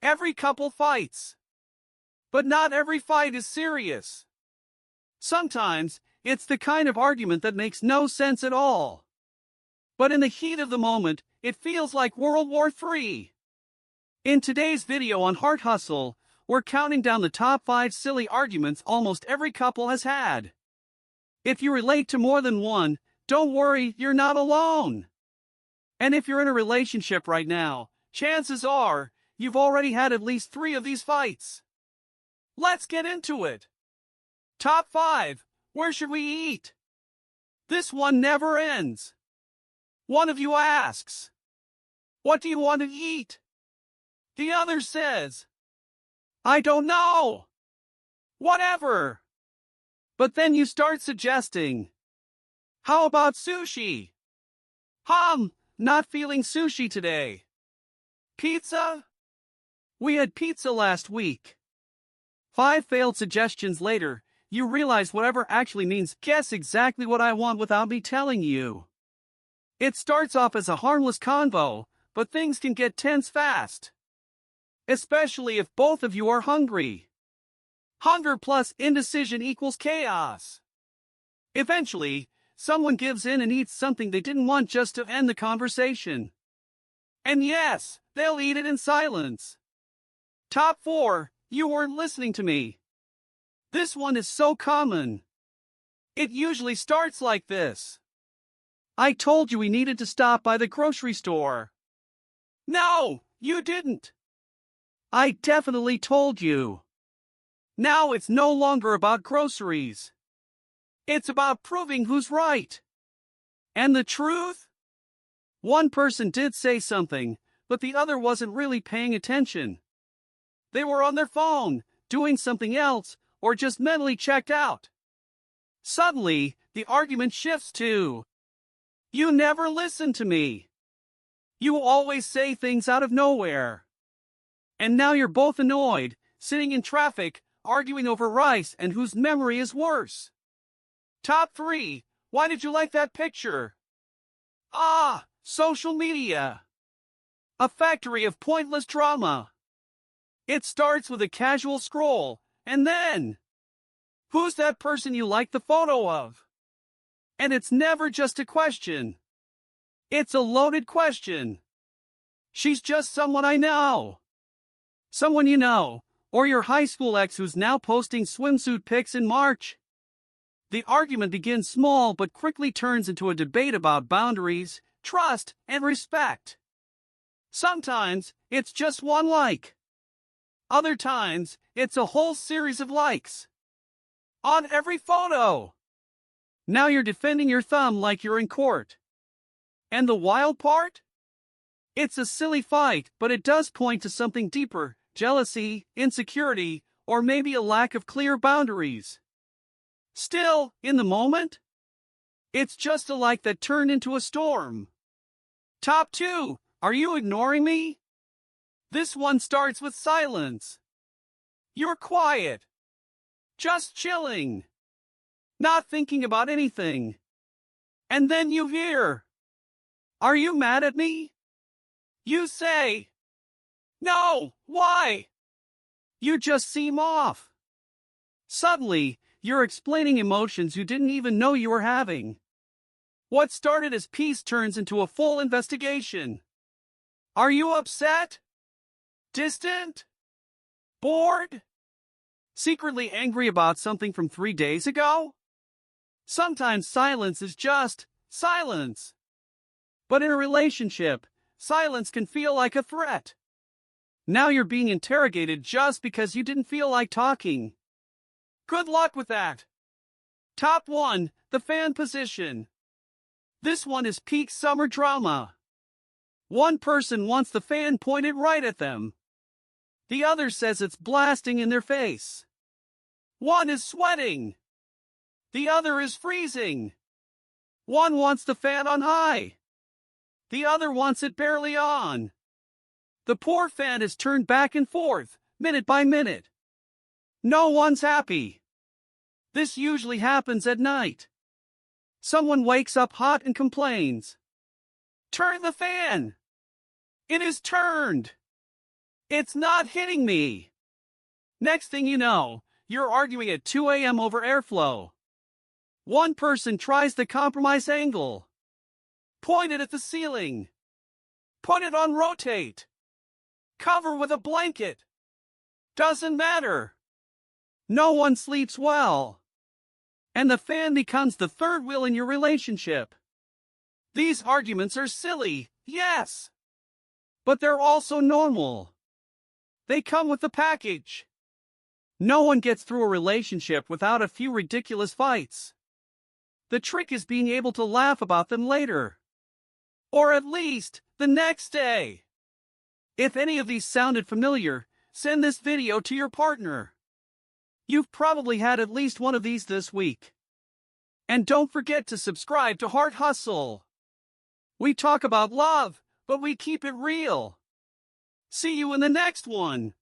Every couple fights. But not every fight is serious. Sometimes, it's the kind of argument that makes no sense at all. But in the heat of the moment, it feels like World War III. In today's video on Heart Hustle, we're counting down the top 5 silly arguments almost every couple has had. If you relate to more than one, don't worry, you're not alone. And if you're in a relationship right now, chances are, you've already had at least 3 of these fights. Let's get into it. Top 5. Where should we eat? This one never ends. One of you asks, "What do you want to eat?" The other says, "I don't know. Whatever." But then you start suggesting, "How about sushi?" Not feeling sushi today. Pizza? We had pizza last week. 5 failed suggestions later, you realize whatever actually means guess exactly what I want without me telling you. It starts off as a harmless convo, but things can get tense fast. Especially if both of you are hungry. Hunger plus indecision equals chaos. Eventually, someone gives in and eats something they didn't want just to end the conversation. And yes, they'll eat it in silence. Top 4. You weren't listening to me. This one is so common. It usually starts like this. "I told you we needed to stop by the grocery store." "No, you didn't." "I definitely told you." Now it's no longer about groceries. It's about proving who's right. And the truth? One person did say something, but the other wasn't really paying attention. They were on their phone, doing something else, or just mentally checked out. Suddenly, the argument shifts to, "You never listen to me. You always say things out of nowhere." And now you're both annoyed, sitting in traffic, arguing over rice and whose memory is worse. Top 3. Why did you like that picture? Social media. A factory of pointless drama. It starts with a casual scroll, and then, "Who's that person you like the photo of?" And it's never just a question. It's a loaded question. "She's just someone I know." Someone you know, or your high school ex who's now posting swimsuit pics in March. The argument begins small but quickly turns into a debate about boundaries, trust, and respect. Sometimes, it's just one like. Other times, it's a whole series of likes. On every photo. Now you're defending your thumb like you're in court. And the wild part? It's a silly fight, but it does point to something deeper: jealousy, insecurity, or maybe a lack of clear boundaries. Still, in the moment, it's just a like that turned into a storm. Top 2. Are you ignoring me? This one starts with silence. You're quiet. Just chilling. Not thinking about anything. And then you hear, "Are you mad at me?" You say, "No, why?" You just seem off. Suddenly, you're explaining emotions you didn't even know you were having. What started as peace turns into a full investigation. Are you upset? Distant? Bored? Secretly angry about something from 3 days ago? Sometimes silence is just silence. But in a relationship, silence can feel like a threat. Now you're being interrogated just because you didn't feel like talking. Good luck with that. Top 1. The fan position. This one is peak summer drama. One person wants the fan pointed right at them. The other says it's blasting in their face. One is sweating. The other is freezing. One wants the fan on high. The other wants it barely on. The poor fan is turned back and forth, minute by minute. No one's happy. This usually happens at night. Someone wakes up hot and complains. "Turn the fan." It is turned. It's not hitting me. Next thing you know, you're arguing at 2 a.m. over airflow. One person tries the compromise angle. Point it at the ceiling. Put it on rotate. Cover with a blanket. Doesn't matter. No one sleeps well. And the fan becomes the third wheel in your relationship. These arguments are silly, yes. But they're also normal. They come with the package. No one gets through a relationship without a few ridiculous fights. The trick is being able to laugh about them later. Or at least, the next day. If any of these sounded familiar, send this video to your partner. You've probably had at least one of these this week. And don't forget to subscribe to Heart Hustle. We talk about love, but we keep it real. See you in the next one.